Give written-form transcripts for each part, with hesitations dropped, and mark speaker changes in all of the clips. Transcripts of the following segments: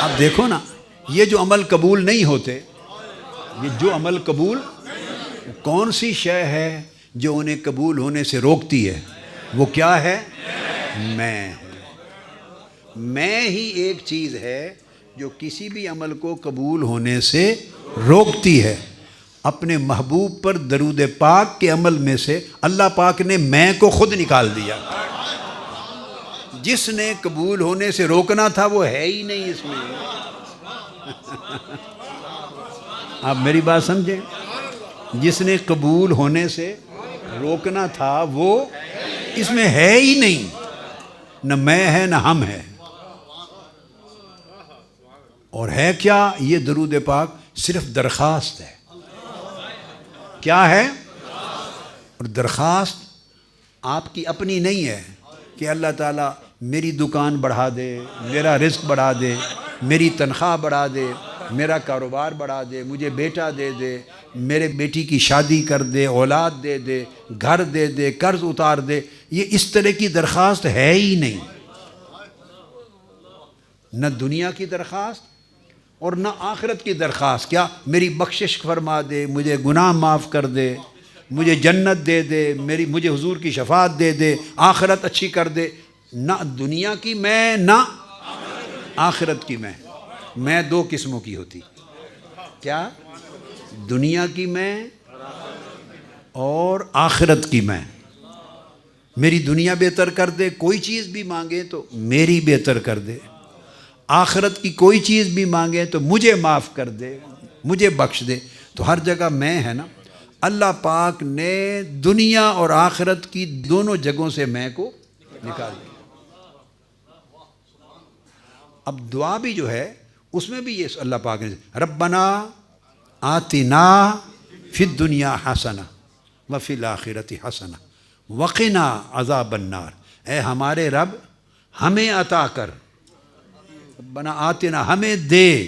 Speaker 1: اب دیکھو نا، یہ جو عمل قبول نہیں ہوتے، یہ جو عمل قبول، کون سی شے ہے جو انہیں قبول ہونے سے روکتی ہے؟ وہ کیا ہے؟ میں ہی ایک چیز ہے جو کسی بھی عمل کو قبول ہونے سے روکتی ہے۔ اپنے محبوب پر درود پاک کے عمل میں سے اللہ پاک نے میں کو خود نکال دیا۔ جس نے قبول ہونے سے روکنا تھا وہ ہے ہی نہیں اس میں۔ آپ میری بات سمجھیں، جس نے قبول ہونے سے روکنا تھا وہ اس میں ہے ہی نہیں، نہ میں ہے نہ ہم ہے۔ اور ہے کیا؟ یہ درود پاک صرف درخواست ہے۔ کیا ہے؟ اور درخواست آپ کی اپنی نہیں ہے کہ اللہ تعالیٰ میری دکان بڑھا دے، میرا رزق بڑھا دے، میری تنخواہ بڑھا دے، میرا کاروبار بڑھا دے، مجھے بیٹا دے دے، میرے بیٹی کی شادی کر دے، اولاد دے دے، گھر دے دے، قرض اتار دے۔ یہ اس طرح کی درخواست ہے ہی نہیں، نہ دنیا کی درخواست اور نہ آخرت کی درخواست۔ کیا؟ میری بخشش فرما دے، مجھے گناہ معاف کر دے، مجھے جنت دے دے، مجھے حضور کی شفاعت دے دے، آخرت اچھی کر دے۔ نہ دنیا کی میں نہ آخرت کی میں دو قسموں کی ہوتی۔ کیا؟ دنیا کی میں اور آخرت کی میں۔ میری دنیا بہتر کر دے، کوئی چیز بھی مانگے تو میری بہتر کر دے، آخرت کی کوئی چیز بھی مانگے تو مجھے معاف کر دے، مجھے بخش دے۔ تو ہر جگہ میں ہے نا۔ اللہ پاک نے دنیا اور آخرت کی دونوں جگہوں سے میں کو نکال دیا۔ اب دعا بھی جو ہے اس میں بھی یہ اللہ پاک نے ربنا آتنا فی الدنیا حسنہ وفی الآخرۃ حسنہ وقنا عذاب النار۔ اے ہمارے رب ہمیں عطا کر، ربنا آتنا ہمیں دے،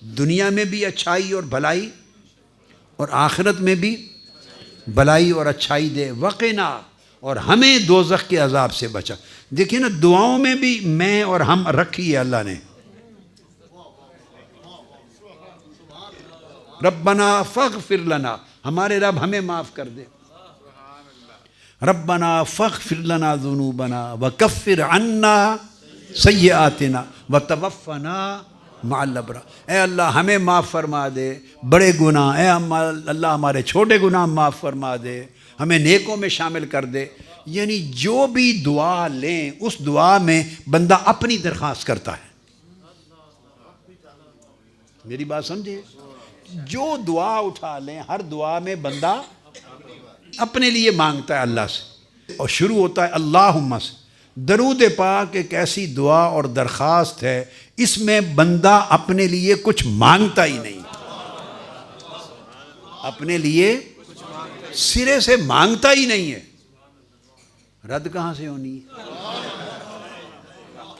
Speaker 1: دنیا میں بھی اچھائی اور بھلائی اور آخرت میں بھی بھلائی اور اچھائی دے، وقنا اور ہمیں دوزخ کے عذاب سے بچا۔ دیکھیں نا، دعاؤں میں بھی میں اور ہم رکھی ہے اللہ نے۔ ربنا فاغفر لنا، ہمارے رب ہمیں معاف کر دے۔ ربنا فاغفر لنا ذنوبنا وکفر عنا سیئاتنا وتوفنا مع الابرار۔ اے اللہ ہمیں معاف فرما دے بڑے گناہ، اے اللہ ہمارے چھوٹے گناہ معاف فرما دے، ہمیں نیکوں میں شامل کر دے۔ یعنی جو بھی دعا لیں اس دعا میں بندہ اپنی درخواست کرتا ہے۔ میری بات سمجھے؟ جو دعا اٹھا لیں ہر دعا میں بندہ اپنے لیے مانگتا ہے اللہ سے، اور شروع ہوتا ہے اللہم سے۔ درود پاک ایک ایسی دعا اور درخواست ہے، اس میں بندہ اپنے لیے کچھ مانگتا ہی نہیں، اپنے لیے سرے سے مانگتا ہی نہیں ہے۔ رد کہاں سے ہونی ہے؟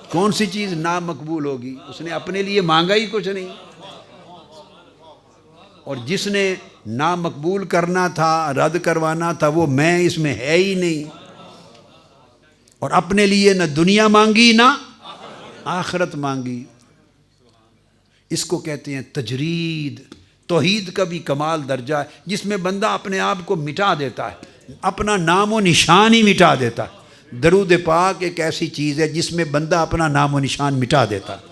Speaker 1: کون سی چیز نامقبول ہوگی؟ اس نے اپنے لیے مانگا ہی کچھ نہیں۔ اور جس نے نامقبول کرنا تھا، رد کروانا تھا، وہ میں اس میں ہے ہی نہیں۔ اور اپنے لیے نہ دنیا مانگی نہ آخرت مانگی۔ اس کو کہتے ہیں تجرید۔ توحید کا بھی کمال درجہ ہے جس میں بندہ اپنے آپ کو مٹا دیتا ہے، اپنا نام و نشان ہی مٹا دیتا ہے۔ درود پاک ایک ایسی چیز ہے جس میں بندہ اپنا نام و نشان مٹا دیتا ہے۔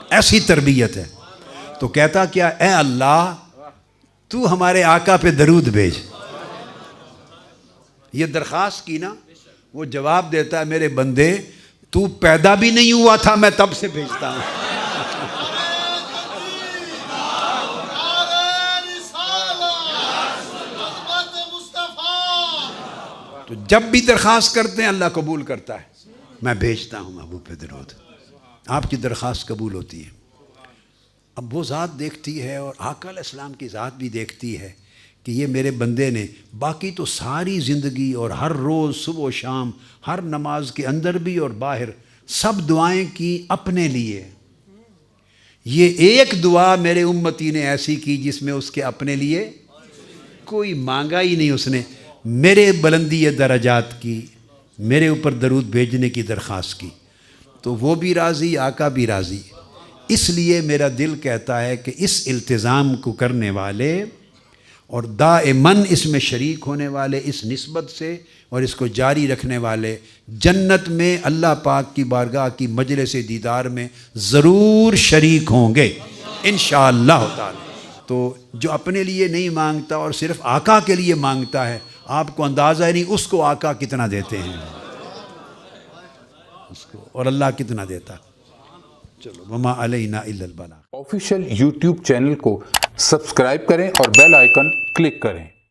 Speaker 1: ایسی تربیت ہے۔ تو کہتا کیا؟ اے اللہ تو ہمارے آقا پہ درود بھیج۔ یہ درخواست کی نا، وہ جواب دیتا ہے میرے بندے تو پیدا بھی نہیں ہوا تھا میں تب سے بھیجتا ہوں۔ تو جب بھی درخواست کرتے ہیں اللہ قبول کرتا ہے۔ میں بھیجتا ہوں محبوب پہ درود، آپ کی درخواست قبول ہوتی ہے۔ اب وہ ذات دیکھتی ہے اور آقا علیہ السلام کی ذات بھی دیکھتی ہے کہ یہ میرے بندے نے باقی تو ساری زندگی اور ہر روز صبح و شام ہر نماز کے اندر بھی اور باہر سب دعائیں کی اپنے لیے، یہ ایک دعا میرے امتی نے ایسی کی جس میں اس کے اپنے لیے کوئی مانگا ہی نہیں۔ اس نے میرے بلندی درجات کی، میرے اوپر درود بھیجنے کی درخواست کی، تو وہ بھی راضی، آقا بھی راضی۔ اس لیے میرا دل کہتا ہے کہ اس التزام کو کرنے والے اور دائماً اس میں شریک ہونے والے، اس نسبت سے اور اس کو جاری رکھنے والے، جنت میں اللہ پاک کی بارگاہ کی مجلس دیدار میں ضرور شریک ہوں گے انشاءاللہ تعالی۔ تو جو اپنے لیے نہیں مانگتا اور صرف آقا کے لیے مانگتا ہے، آپ کو اندازہ ہی نہیں اس کو آقا کتنا دیتے ہیں، اس کو، اور اللہ کتنا دیتا۔ چلو، وما علینا الا البلاغ۔
Speaker 2: آفیشیل یوٹیوب چینل کو سبسکرائب کریں اور بیل آئیکن کلک کریں۔